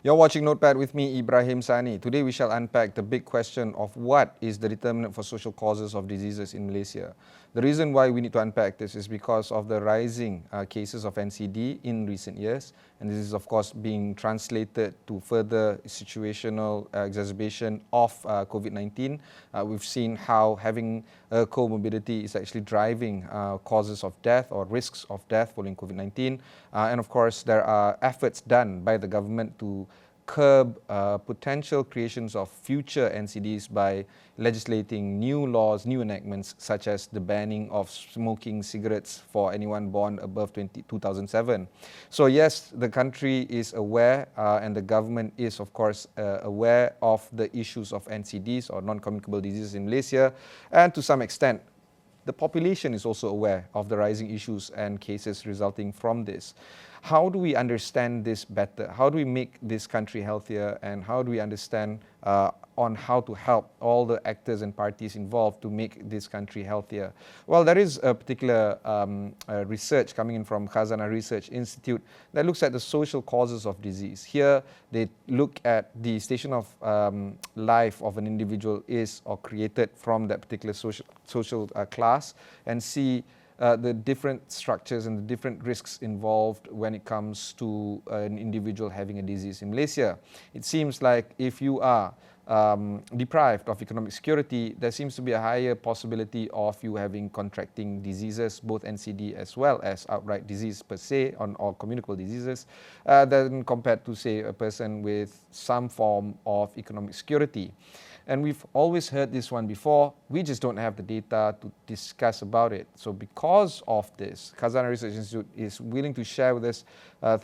You're watching Notepad with me, Ibrahim Sani. Today we shall unpack the big question of what is the determinant for social causes of diseases in Malaysia. The reason why we need to unpack this is because of the rising cases of NCD in recent years, and this is of course being translated to further situational exacerbation of COVID-19. We've seen how having a comorbidity is actually driving causes of death or risks of death following COVID-19, and of course there are efforts done by the government to curb potential creations of future NCDs by legislating new laws, new enactments, such as the banning of smoking cigarettes for anyone born above 2007. So yes, the country is aware and the government is of course aware of the issues of NCDs or non-communicable diseases in Malaysia, and to some extent the population is also aware of the rising issues and cases resulting from this. How do we understand this better? How do we make this country healthier, and how do we understand on how to help all the actors and parties involved to make this country healthier? Well, there is a particular research coming in from Khazanah Research Institute that looks at the social causes of disease. Here, they look at the station of life of an individual is or created from that particular social class, and see the different structures and the different risks involved when it comes to an individual having a disease in Malaysia. It seems like if you are deprived of economic security, there seems to be a higher possibility of you having contracting diseases, both NCD as well as outright disease per se, or communicable diseases, than compared to, say, a person with some form of economic security. And we've always heard this one before, we just don't have the data to discuss about it. So because of this, Khazanah Research Institute is willing to share with us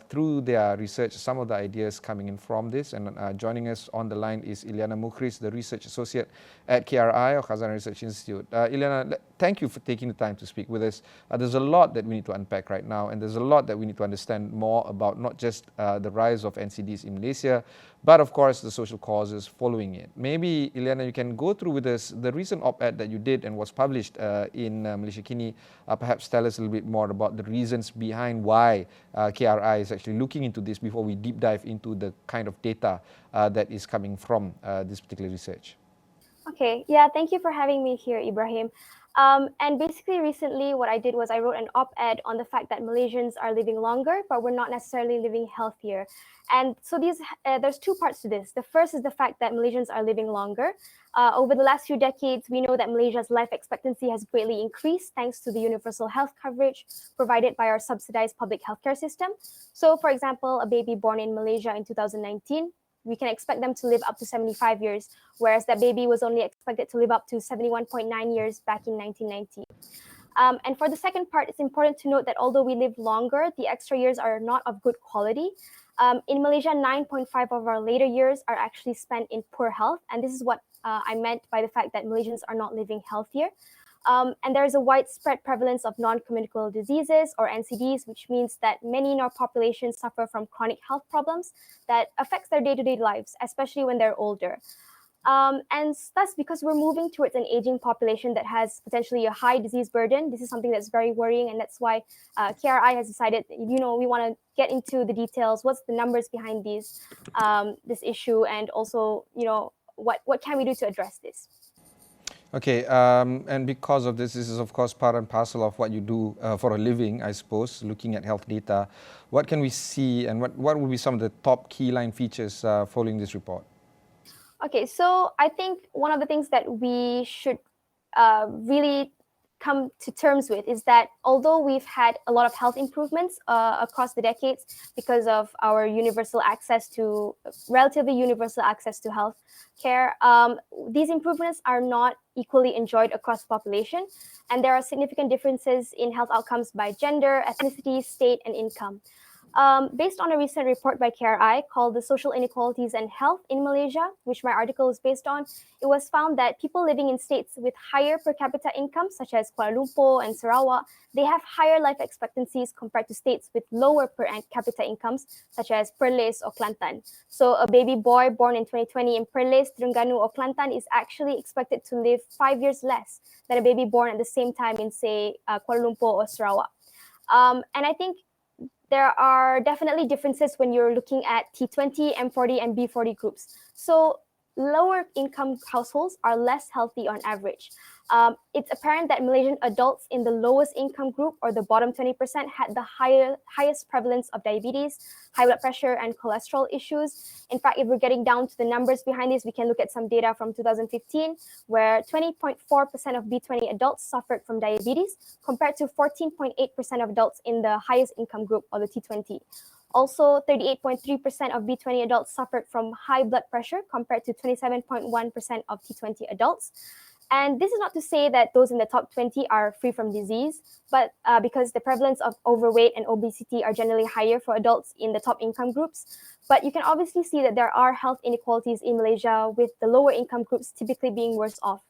through their research some of the ideas coming in from this. And joining us on the line is Ilyana Mukhriz, the Research Associate at KRI, or Khazanah Research Institute. Ilyana, thank you for taking the time to speak with us. There's a lot that we need to unpack right now, and there's a lot that we need to understand more about, not just the rise of NCDs in Malaysia, but of course the social causes following it. Maybe, Ilyana, you can go through with us the recent op-ed that you did and was published in Malaysia Kini. Perhaps tell us a little bit more about the reasons behind why KRI is actually looking into this before we deep dive into the kind of data that is coming from this particular research. Okay, yeah, thank you for having me here, Ibrahim. And basically, recently, what I did was I wrote an op-ed on the fact that Malaysians are living longer, but we're not necessarily living healthier. And so there's two parts to this. The first is the fact that Malaysians are living longer. Over the last few decades, we know that Malaysia's life expectancy has greatly increased thanks to the universal health coverage provided by our subsidized public healthcare system. So, for example, a baby born in Malaysia in 2019, we can expect them to live up to 75 years, whereas that baby was only expected to live up to 71.9 years back in 1990. And for the second part, it's important to note that although we live longer, the extra years are not of good quality. In Malaysia, 9.5 of our later years are actually spent in poor health. And this is what I meant by the fact that Malaysians are not living healthier. And there is a widespread prevalence of non-communicable diseases, or NCDs, which means that many in our population suffer from chronic health problems that affects their day-to-day lives, especially when they're older. And thus, because we're moving towards an aging population that has potentially a high disease burden, this is something that's very worrying, and that's why KRI has decided, we want to get into the details. What's the numbers behind this issue, and also, what can we do to address this? Okay, and because of this is of course part and parcel of what you do for a living, I suppose, looking at health data. What can we see, and what will be some of the top key line features following this report? Okay, so I think one of the things that we should really come to terms with is that although we've had a lot of health improvements across the decades because of our relatively universal access to health care, these improvements are not equally enjoyed across the population, and there are significant differences in health outcomes by gender, ethnicity, state, and income. Based on a recent report by KRI called The Social Inequalities and Health in Malaysia, which my article is based on, it was found that people living in states with higher per capita incomes, such as Kuala Lumpur and Sarawak, they have higher life expectancies compared to states with lower per capita incomes, such as Perlis or Kelantan. So a baby boy born in 2020 in Perlis, Terengganu, or Kelantan is actually expected to live 5 years less than a baby born at the same time in, say, Kuala Lumpur or Sarawak. And I think there are definitely differences when you're looking at T20, M40, and B40 groups. So lower income households are less healthy on average. It's apparent that Malaysian adults in the lowest income group, or the bottom 20%, had the highest prevalence of diabetes, high blood pressure, and cholesterol issues. In fact, if we're getting down to the numbers behind this, we can look at some data from 2015, where 20.4% of B20 adults suffered from diabetes, compared to 14.8% of adults in the highest income group, or the T20. Also, 38.3% of B20 adults suffered from high blood pressure, compared to 27.1% of T20 adults. And this is not to say that those in the top 20 are free from disease, but because the prevalence of overweight and obesity are generally higher for adults in the top income groups. But you can obviously see that there are health inequalities in Malaysia, with the lower income groups typically being worse off.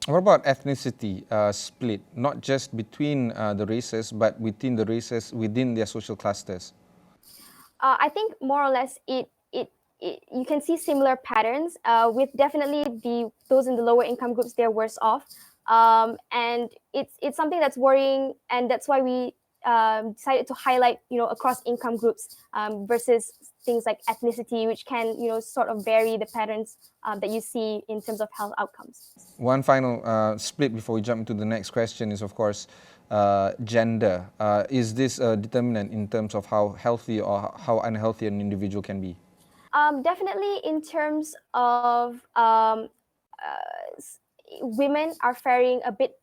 What about ethnicity split, not just between the races, but within the races, within their social clusters? I think more or less you can see similar patterns, with definitely those in the lower income groups, they're worse off. And it's something that's worrying, and that's why we decided to highlight, across income groups, versus things like ethnicity, which can, sort of vary the patterns that you see in terms of health outcomes. One final split before we jump into the next question is, of course, gender. Is this a determinant in terms of how healthy or how unhealthy an individual can be? Definitely in terms of women are faring a bit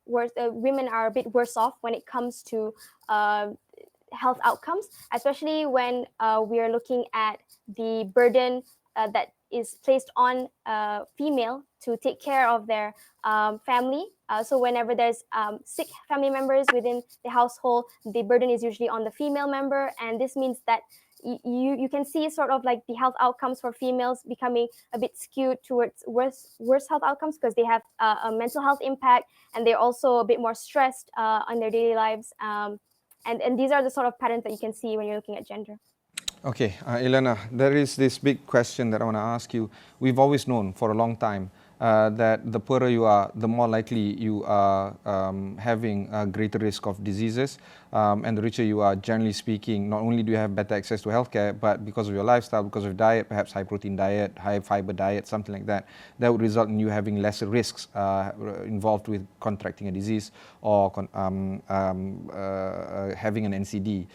worse. Women are a bit worse off when it comes to health outcomes, especially when we are looking at the burden that is placed on female to take care of their family. So whenever there's sick family members within the household, the burden is usually on the female member, and this means that you can see sort of like the health outcomes for females becoming a bit skewed towards worse health outcomes, because they have a mental health impact, and they're also a bit more stressed on their daily lives. And these are the sort of patterns that you can see when you're looking at gender. Okay, Ilyana, there is this big question that I want to ask you. We've always known for a long time that the poorer you are, the more likely you are having a greater risk of diseases. And the richer you are, generally speaking, not only do you have better access to healthcare, but because of your lifestyle, because of diet, perhaps high protein diet, high fiber diet, something like that, that would result in you having lesser risks involved with contracting a disease or having an NCD.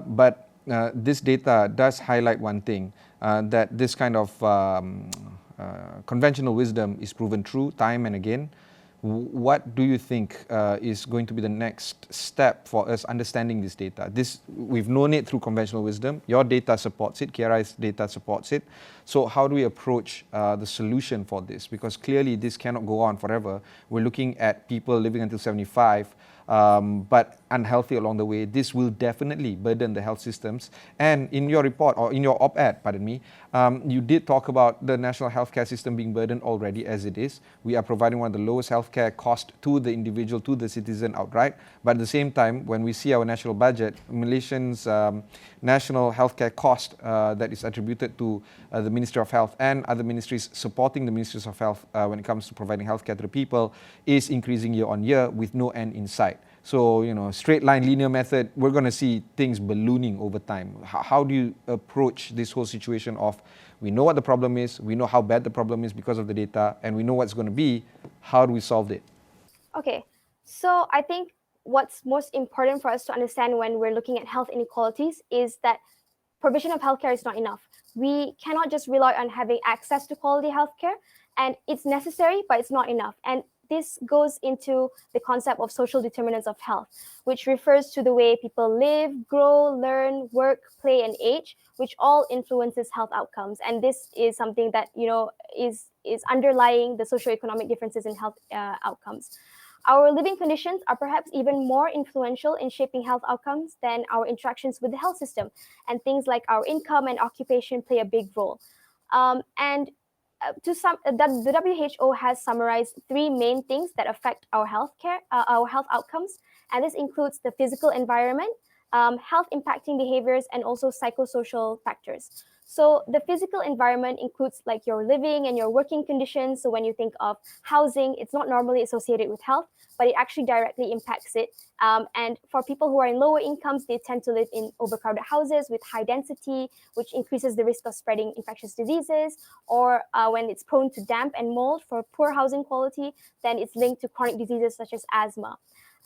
But this data does highlight one thing, that this kind of conventional wisdom is proven true time and again. What do you think is going to be the next step for us understanding this data? We've known it through conventional wisdom. Your data supports it. KRI's data supports it. So how do we approach the solution for this? Because clearly this cannot go on forever. We're looking at people living until 75, but unhealthy along the way. This will definitely burden the health systems. And in your report, or in your op-ed, pardon me, you did talk about the national healthcare system being burdened already as it is. We are providing one of the lowest healthcare cost to the individual, to the citizen outright. But at the same time, when we see our national budget, Malaysians' national healthcare cost that is attributed to the Ministry of Health and other ministries supporting the Ministries of Health when it comes to providing healthcare to the people is increasing year on year with no end in sight. So, straight line linear method, we're going to see things ballooning over time. How do you approach this whole situation of, we know what the problem is, we know how bad the problem is because of the data, and we know what's going to be, how do we solve it? Okay, so I think what's most important for us to understand when we're looking at health inequalities is that provision of healthcare is not enough. We cannot just rely on having access to quality healthcare, and it's necessary, but it's not enough. And this goes into the concept of social determinants of health, which refers to the way people live, grow, learn, work, play, and age, which all influences health outcomes. And this is something that is underlying the socioeconomic differences in health outcomes. Our living conditions are perhaps even more influential in shaping health outcomes than our interactions with the health system, and things like our income and occupation play a big role. The WHO has summarized 3 main things that affect our health outcomes, and this includes the physical environment, health impacting behaviors, and also psychosocial factors. So the physical environment includes like your living and your working conditions. So when you think of housing, it's not normally associated with health, but it actually directly impacts it. And for people who are in lower incomes, they tend to live in overcrowded houses with high density, which increases the risk of spreading infectious diseases. Or when it's prone to damp and mold for poor housing quality, then it's linked to chronic diseases such as asthma.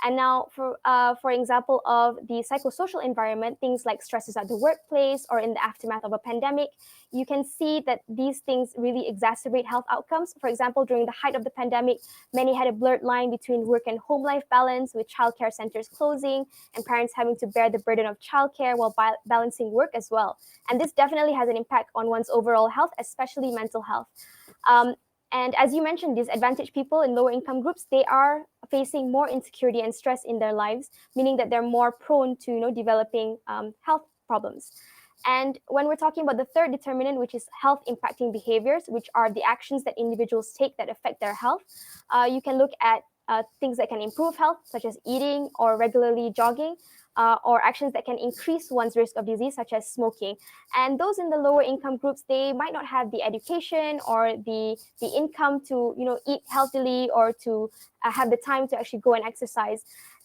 And now, for example, of the psychosocial environment, things like stresses at the workplace or in the aftermath of a pandemic, you can see that these things really exacerbate health outcomes. For example, during the height of the pandemic, many had a blurred line between work and home life balance, with childcare centers closing and parents having to bear the burden of childcare while balancing work as well. And this definitely has an impact on one's overall health, especially mental health. And as you mentioned, disadvantaged people in lower income groups, they are facing more insecurity and stress in their lives, meaning that they're more prone to developing health problems. And when we're talking about the third determinant, which is health impacting behaviors, which are the actions that individuals take that affect their health, you can look at things that can improve health, such as eating or regularly jogging, or actions that can increase one's risk of disease, such as smoking. And those in the lower income groups, they might not have the education or the income to eat healthily or to have the time to actually go and exercise.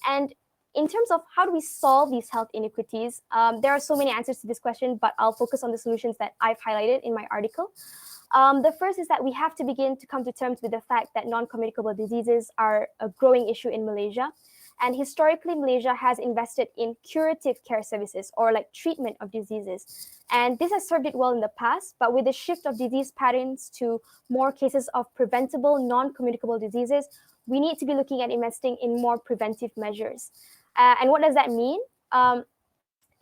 And in terms of how do we solve these health inequities, there are so many answers to this question, but I'll focus on the solutions that I've highlighted in my article. The first is that we have to begin to come to terms with the fact that non-communicable diseases are a growing issue in Malaysia. And historically, Malaysia has invested in curative care services, or like treatment of diseases. And this has served it well in the past, but with the shift of disease patterns to more cases of preventable, non-communicable diseases, we need to be looking at investing in more preventive measures. And what does that mean?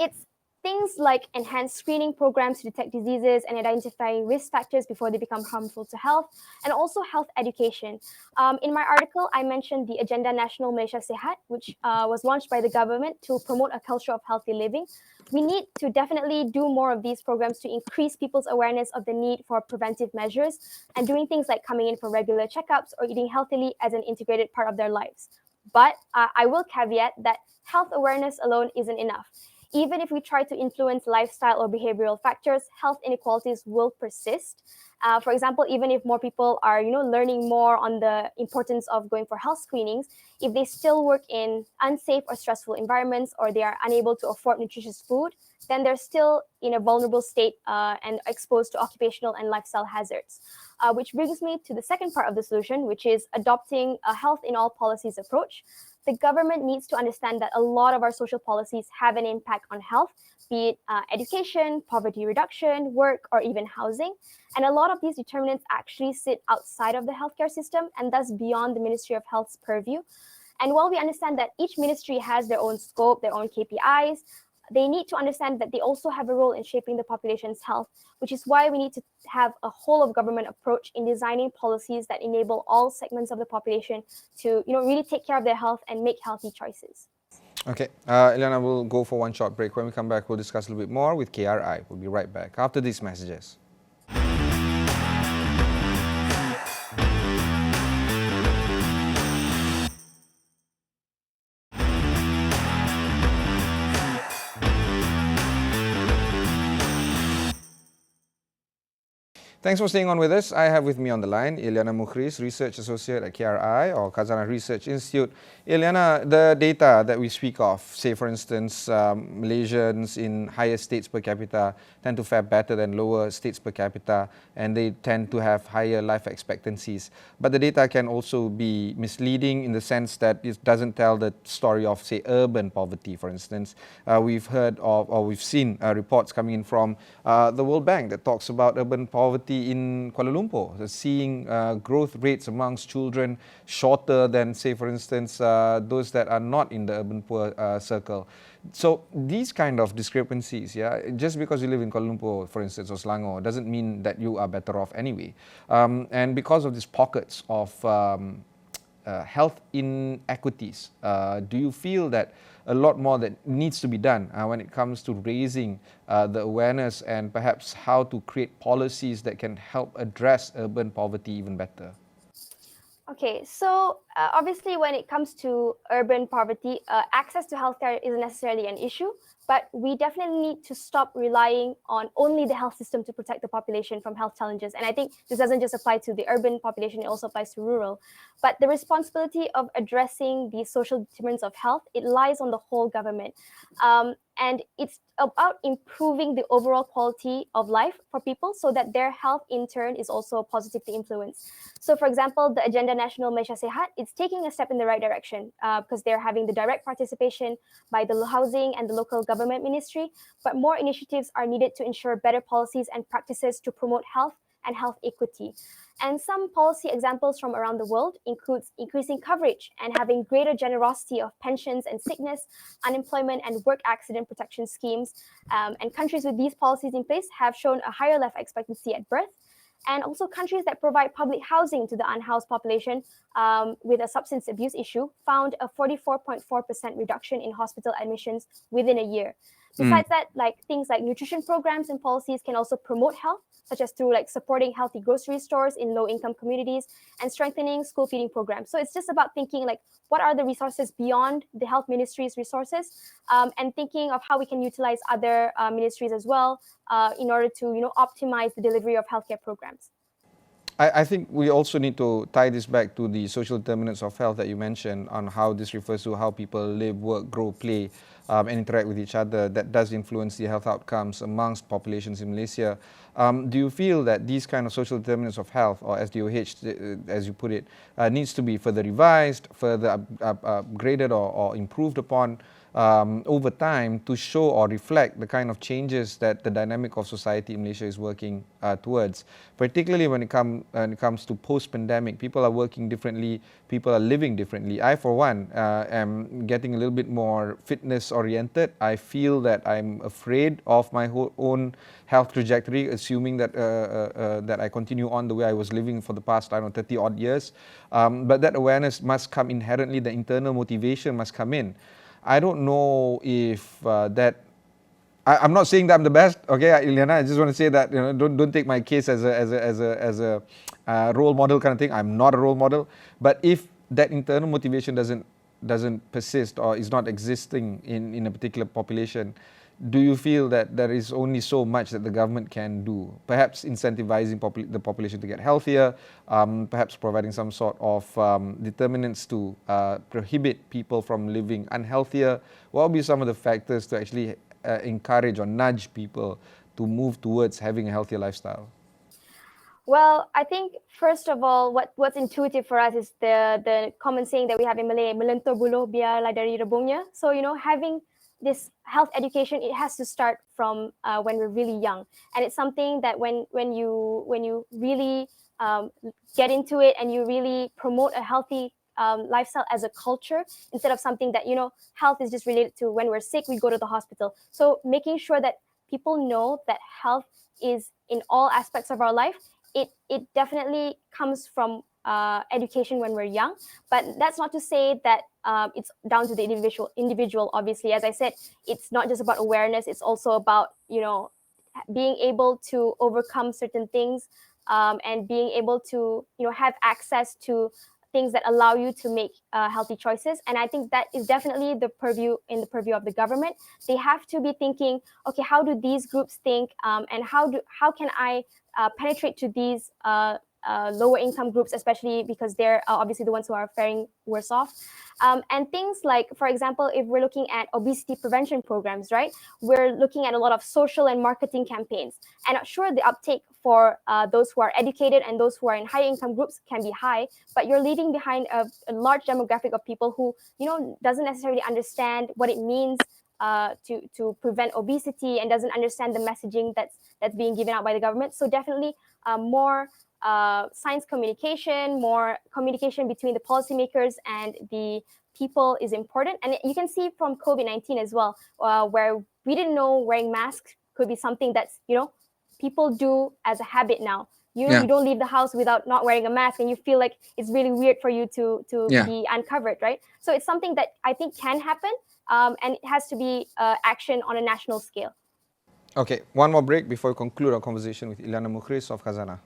It's things like enhanced screening programs to detect diseases and identifying risk factors before they become harmful to health, and also health education. In my article, I mentioned the Agenda Nasional Malaysia Sehat, which was launched by the government to promote a culture of healthy living. We need to definitely do more of these programs to increase people's awareness of the need for preventive measures and doing things like coming in for regular checkups or eating healthily as an integrated part of their lives. But I will caveat that health awareness alone isn't enough. Even if we try to influence lifestyle or behavioral factors, health inequalities will persist. For example, even if more people are, learning more on the importance of going for health screenings, if they still work in unsafe or stressful environments, or they are unable to afford nutritious food, then they're still in a vulnerable state and exposed to occupational and lifestyle hazards. Which brings me to the second part of the solution, which is adopting a health in all policies approach. The government needs to understand that a lot of our social policies have an impact on health, be it education, poverty reduction, work, or even housing. And a lot of these determinants actually sit outside of the healthcare system and thus beyond the Ministry of Health's purview. And while we understand that each ministry has their own scope, their own KPIs, they need to understand that they also have a role in shaping the population's health, which is why we need to have a whole of government approach in designing policies that enable all segments of the population to really take care of their health and make healthy choices. Okay, Ilyana, we'll go for one short break. When we come back, we'll discuss a little bit more with KRI. We'll be right back after these messages. Thanks for staying on with us. I have with me on the line Ilyana Mukhriz, Research Associate at KRI or Khazanah Research Institute. Ilyana, the data that we speak of, say for instance, Malaysians in higher states per capita tend to fare better than lower states per capita, and they tend to have higher life expectancies. But the data can also be misleading in the sense that it doesn't tell the story of, say, urban poverty, for instance. We've heard of, or we've seen reports coming in from the World Bank that talks about urban poverty in Kuala Lumpur, seeing growth rates amongst children shorter than, say, for instance, those that are not in the urban poor circle. So these kind of discrepancies, just because you live in Kuala Lumpur, for instance, or Selangor, doesn't mean that you are better off anyway. And because of these pockets of health inequities, do you feel that a lot more that needs to be done when it comes to raising the awareness and perhaps how to create policies that can help address urban poverty even better? Okay, so obviously, when it comes to urban poverty, access to healthcare isn't necessarily an issue, but we definitely need to stop relying on only the health system to protect the population from health challenges. And I think this doesn't just apply to the urban population, it also applies to rural. But the responsibility of addressing the social determinants of health, it lies on the whole government. And it's about improving the overall quality of life for people so that their health in turn is also positively influenced. So for example, the Agenda Nasional Malaysia Sehat, it's taking a step in the right direction because they're having the direct participation by the housing and the local government ministry, but more initiatives are needed to ensure better policies and practices to promote health and health equity. And some policy examples from around the world includes increasing coverage and having greater generosity of pensions and sickness, unemployment and work accident protection schemes. And countries with these policies in place have shown a higher life expectancy at birth. And also countries that provide public housing to the unhoused population with a substance abuse issue found a 44.4% reduction in hospital admissions within a year. Besides that, like things like nutrition programs and policies can also promote health, such as through like supporting healthy grocery stores in low-income communities and strengthening school feeding programs. So it's just about thinking like what are the resources beyond the health ministry's resources, and thinking of how we can utilize other ministries as well in order to optimize the delivery of healthcare programs. I think we also need to tie this back to the social determinants of health that you mentioned on how this refers to how people live, work, grow, play, and interact with each other. That does influence the health outcomes amongst populations in Malaysia. Do you feel that these kind of social determinants of health, or SDOH, as you put it, needs to be further revised, further upgraded or improved upon over time to show or reflect the kind of changes that the dynamic of society in Malaysia is working towards, particularly when it comes to post-pandemic? People are working differently, people are living differently. I, for one, am getting a little bit more fitness-oriented. I feel that I'm afraid of my own health trajectory, assuming that that I continue on the way I was living for the past, 30-odd years. But that awareness must come inherently, the internal motivation must come in. I don't know if I'm not saying that I'm the best, okay, Ilyana. I just want to say that don't take my case as a role model kind of thing. I'm not a role model, but if that internal motivation doesn't persist or is not existing in a particular population, do you feel that there is only so much that the government can do? Perhaps incentivizing the population to get healthier, perhaps providing some sort of determinants to prohibit people from living unhealthier. What will be some of the factors to actually encourage or nudge people to move towards having a healthier lifestyle? Well, I think first of all, what's intuitive for us is the common saying that we have in Malay, melentur buluh biarlah dari rebungnya. So having this health education, it has to start from when we're really young, and it's something that when you really get into it and you really promote a healthy lifestyle as a culture, instead of something that health is just related to when we're sick we go to the hospital. So making sure that people know that health is in all aspects of our life, it definitely comes from education when we're young. But that's not to say that it's down to the individual. Obviously, as I said, it's not just about awareness, it's also about being able to overcome certain things, and being able to have access to things that allow you to make healthy choices. And I think that is definitely the purview of the government. They have to be thinking, okay, how do these groups think, and how can I penetrate to these lower income groups, especially because they're obviously the ones who are faring worse off. And things like, for example, if we're looking at obesity prevention programs, right? We're looking at a lot of social and marketing campaigns. And sure, the uptake for those who are educated and those who are in high income groups can be high, but you're leaving behind a large demographic of people who, doesn't necessarily understand what it means to prevent obesity and doesn't understand the messaging that's being given out by the government. So definitely more science communication, more communication between the policymakers and the people is important. And you can see from COVID-19 as well, where we didn't know wearing masks could be something that's, people do as a habit now. You don't leave the house without not wearing a mask, and you feel like it's really weird for you to be uncovered, right? So it's something that I think can happen, and it has to be action on a national scale. Okay, one more break before we conclude our conversation with Ilyana Mukhriz of Khazanah.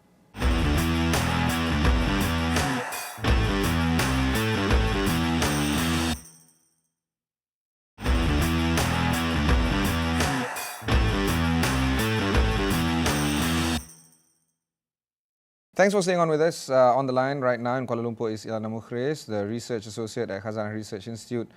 Thanks for staying on with us. On the line right now in Kuala Lumpur is Ilyana Mukhriz, the Research Associate at Khazanah Research Institute.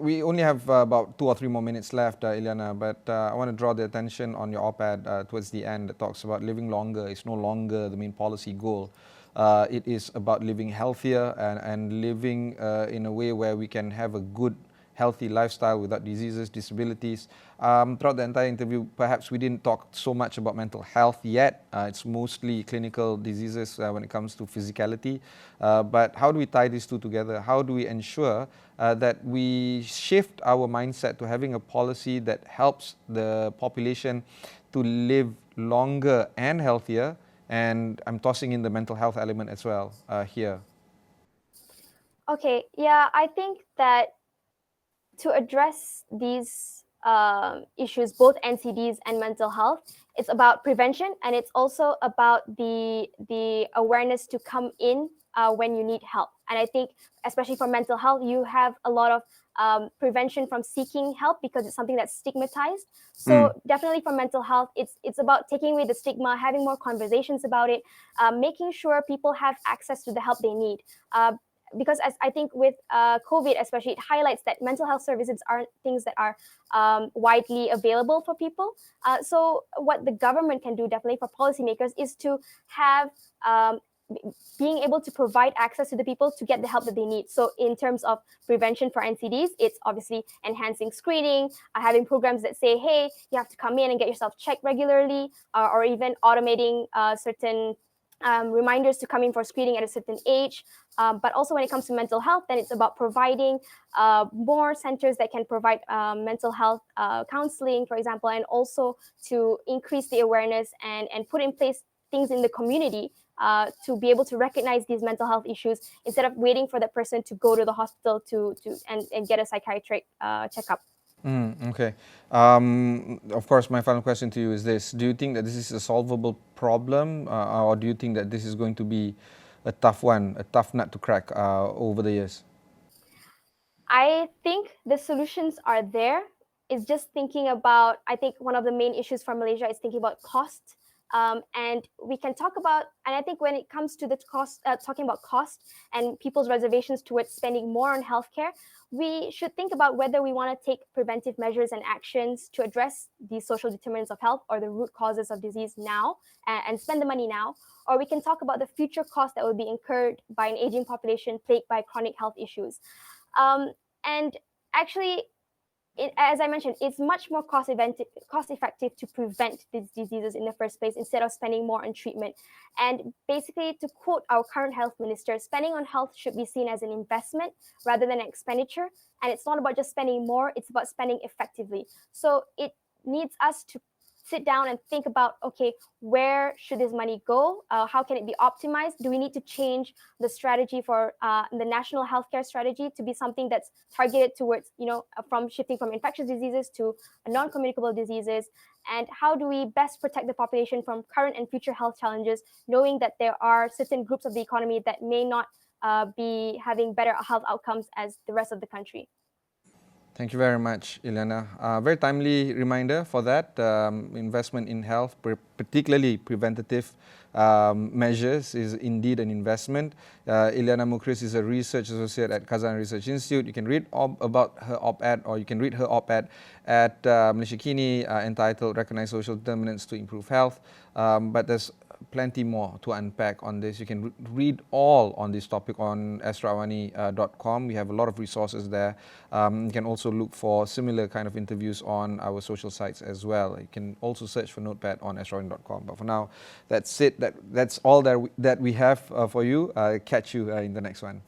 We only have about 2 or 3 more minutes left, Ilyana, but I want to draw the attention on your op-ed towards the end that talks about living longer is no longer the main policy goal. It is about living healthier and living in a way where we can have a good, healthy lifestyle without diseases, disabilities. Throughout the entire interview, perhaps we didn't talk so much about mental health yet. It's mostly clinical diseases when it comes to physicality. But how do we tie these two together? How do we ensure that we shift our mindset to having a policy that helps the population to live longer and healthier? And I'm tossing in the mental health element as well here. Okay, yeah, I think that to address these issues, both NCDs and mental health, it's about prevention, and it's also about the awareness to come in when you need help. And I think, especially for mental health, you have a lot of prevention from seeking help because it's something that's stigmatized. So definitely for mental health, it's about taking away the stigma, having more conversations about it, making sure people have access to the help they need. Because as I think with COVID especially, it highlights that mental health services aren't things that are widely available for people. So what the government can do definitely for policymakers is to have being able to provide access to the people to get the help that they need. So in terms of prevention for NCDs, it's obviously enhancing screening, having programs that say, hey, you have to come in and get yourself checked regularly, or even automating certain reminders to come in for screening at a certain age. But also when it comes to mental health, then it's about providing more centers that can provide mental health counseling, for example, and also to increase the awareness and put in place things in the community to be able to recognize these mental health issues instead of waiting for that person to go to the hospital and get a psychiatric checkup. Okay. Of course, my final question to you is this. Do you think that this is a solvable problem, or do you think that this is going to be a tough one, a tough nut to crack over the years? I think the solutions are there. It's just thinking about, I think one of the main issues for Malaysia is thinking about cost. And we can talk about, and I think when it comes to the cost, talking about cost and people's reservations towards spending more on healthcare, we should think about whether we want to take preventive measures and actions to address the social determinants of health or the root causes of disease now and spend the money now, or we can talk about the future costs that will be incurred by an aging population plagued by chronic health issues. And actually, as I mentioned, it's much more cost effective to prevent these diseases in the first place instead of spending more on treatment. And basically, to quote our current health minister, spending on health should be seen as an investment rather than an expenditure. And it's not about just spending more, it's about spending effectively. So it needs us to sit down and think about, okay, where should this money go? How can it be optimized? Do we need to change the strategy for the national healthcare strategy to be something that's targeted towards, from shifting from infectious diseases to non-communicable diseases? And how do we best protect the population from current and future health challenges, knowing that there are certain groups of the economy that may not be having better health outcomes as the rest of the country? Thank you very much, Ilyana. Very timely reminder for that. Investment in health, particularly preventative measures, is indeed an investment. Ilyana Mukhriz is a research associate at Khazanah Research Institute. You can read about her op-ed, or you can read her op-ed at Malaysia Kini entitled Recognize Social Determinants to Improve Health. But there's plenty more to unpack on this. You can read all on this topic on astroawani.com. We have a lot of resources there. You can also look for similar kind of interviews on our social sites as well. You can also search for Notepad on astroawani.com. But for now, that's it. That's all that we have for you. Catch you in the next one.